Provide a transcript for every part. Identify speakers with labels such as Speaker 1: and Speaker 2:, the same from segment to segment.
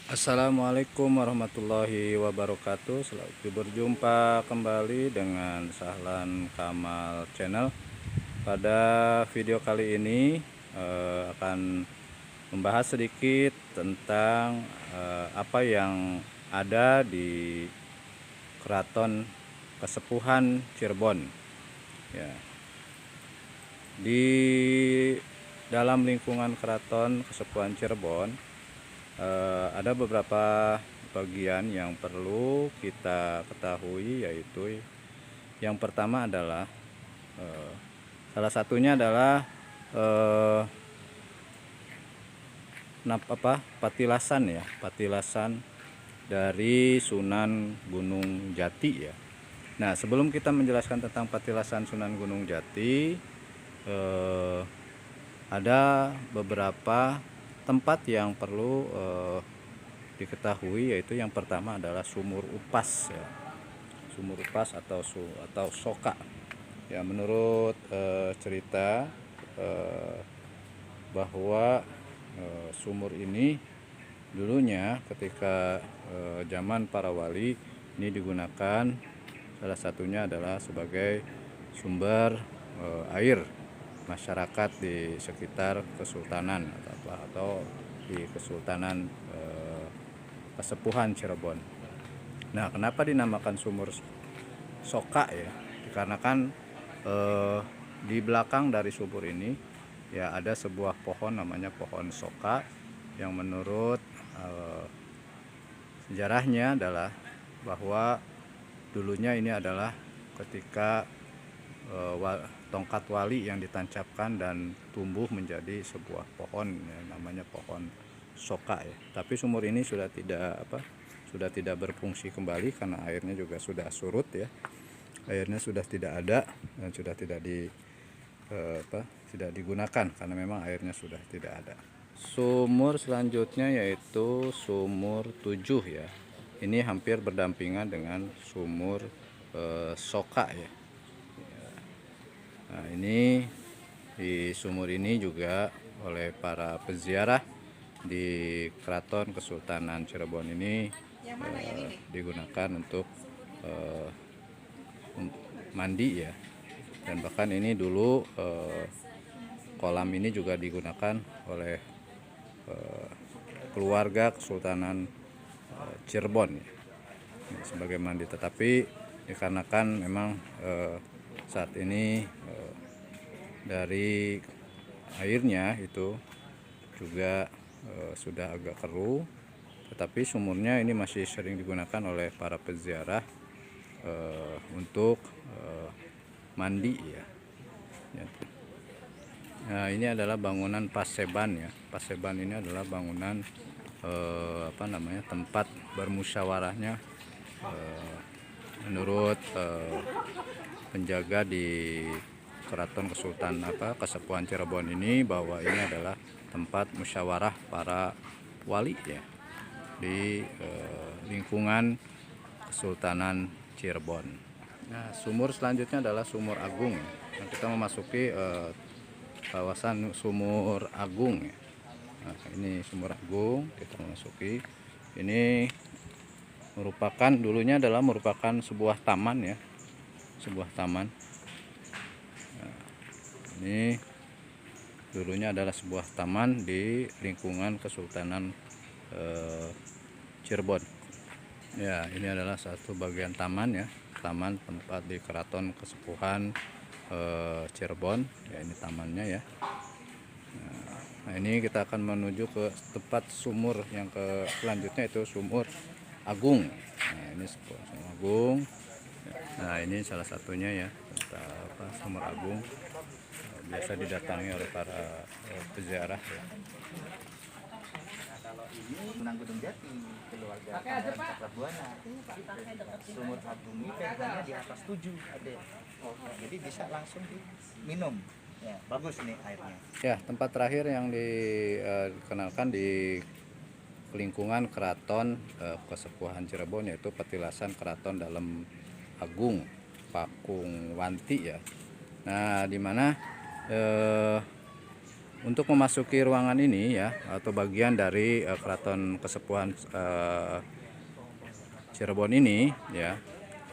Speaker 1: Assalamualaikum warahmatullahi wabarakatuh. Selamat berjumpa kembali dengan Sahlan Kamal Channel. Pada video kali ini akan membahas sedikit tentang apa yang ada di Keraton Kesepuhan Cirebon. Ya. Di dalam lingkungan Keraton Kesepuhan Cirebon ada beberapa bagian yang perlu kita ketahui, yaitu yang pertama adalah salah satunya adalah patilasan ya, patilasan dari Sunan Gunung Jati ya. Nah, sebelum kita menjelaskan tentang patilasan Sunan Gunung Jati, ada beberapa tempat yang perlu diketahui, yaitu yang pertama adalah Sumur Upas ya. Sumur Upas atau Soka ya. Menurut cerita bahwa sumur ini dulunya ketika zaman para wali ini digunakan, salah satunya adalah sebagai sumber air masyarakat di sekitar Kesultanan atau di Kesultanan Kesepuhan Cirebon. Nah, kenapa dinamakan Sumur Soka ya? Dikarenakan di belakang dari sumur ini ya ada sebuah pohon namanya pohon soka, yang menurut sejarahnya adalah bahwa dulunya ini adalah ketika tongkat wali yang ditancapkan dan tumbuh menjadi sebuah pohon ya, namanya pohon soka ya. Tapi sumur ini sudah tidak berfungsi kembali karena airnya juga sudah surut ya. Airnya sudah tidak ada dan sudah tidak digunakan karena memang airnya sudah tidak ada. Sumur selanjutnya yaitu Sumur 7 ya. Ini hampir berdampingan dengan Sumur Soka ya. Nah, ini di sumur ini juga oleh para peziarah di Keraton Kesultanan Cirebon ini digunakan untuk mandi ya. Dan bahkan ini dulu kolam ini juga digunakan oleh keluarga Kesultanan Cirebon ya, sebagai mandi. Tetapi dikarenakan memang saat ini dari airnya itu juga sudah agak keruh, tetapi sumurnya ini masih sering digunakan oleh para peziarah untuk mandi ya. Nah, ini adalah bangunan Paseban ya. Paseban ini adalah bangunan tempat bermusyawarahnya menurut penjaga di Keraton Kesepuhan Cirebon ini, bahwa ini adalah tempat musyawarah para wali ya di lingkungan Kesultanan Cirebon. Nah, sumur selanjutnya adalah Sumur Agung ya. Nah, kita memasuki kawasan Sumur Agung ya. Nah, ini Sumur Agung, kita memasuki. Ini dulunya merupakan sebuah taman ya, sebuah taman. Nah, ini dulunya adalah sebuah taman di lingkungan Kesultanan Cirebon. Ya, ini adalah satu bagian taman ya, taman tempat di Keraton Kesepuhan Cirebon. Ya, ini tamannya ya. Nah, ini kita akan menuju ke tempat sumur yang selanjutnya, itu Sumur Agung. Nah, ini Sumur Agung. Nah, ini salah satunya ya, Sumur Agung. Biasa didatangi oleh para peziarah ya.
Speaker 2: Kalau ini Sunan Gunung Jati, keluarga Cakrabuana. Sumur Agung ini pH-nya di atas 7 ada. Jadi bisa langsung diminum. Ya, bagus nih airnya.
Speaker 1: Ya, tempat terakhir yang dikenalkan di lingkungan Keraton Kesepuhan Cirebon yaitu petilasan Keraton Dalem Agung Pakung Wanti ya. Nah, di mana untuk memasuki ruangan ini ya, atau bagian dari Keraton Kesepuhan Cirebon ini ya,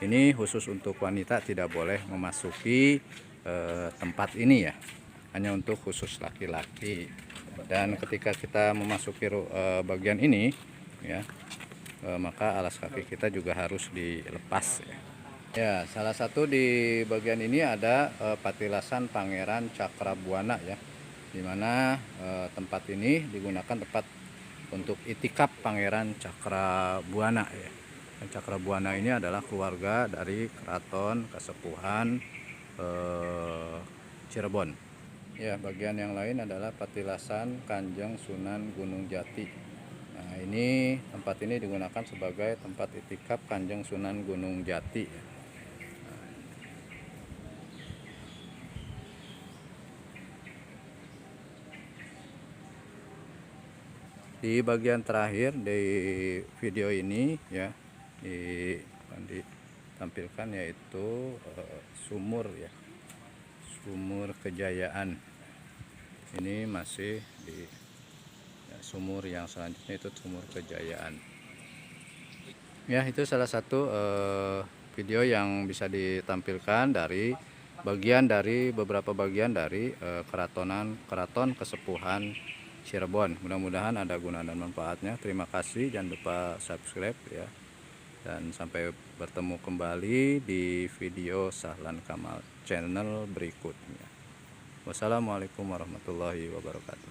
Speaker 1: ini khusus untuk wanita, tidak boleh memasuki tempat ini ya, hanya untuk khusus laki-laki. Dan ketika kita memasuki bagian ini ya, maka alas kaki kita juga harus dilepas ya. Ya, salah satu di bagian ini ada patilasan Pangeran Cakrabuana ya, dimana tempat ini digunakan tempat untuk itikaf Pangeran Cakrabuana ya. Cakrabuana ini adalah keluarga dari Keraton Kesepuhan Cirebon. Ya, bagian yang lain adalah patilasan Kanjeng Sunan Gunung Jati. Nah, ini tempat ini digunakan sebagai tempat itikaf Kanjeng Sunan Gunung Jati. Di bagian terakhir di video ini ya, ditampilkan yaitu sumur ya, Sumur Kejayaan. Ini masih di ya, sumur yang selanjutnya itu Sumur Kejayaan ya. Itu salah satu video yang bisa ditampilkan dari beberapa bagian dari Keraton Kesepuhan Cirebon. Mudah-mudahan ada guna dan manfaatnya. Terima kasih, jangan lupa subscribe ya, dan sampai bertemu kembali di video Sahlan Kamal channel berikutnya. Wassalamualaikum warahmatullahi wabarakatuh.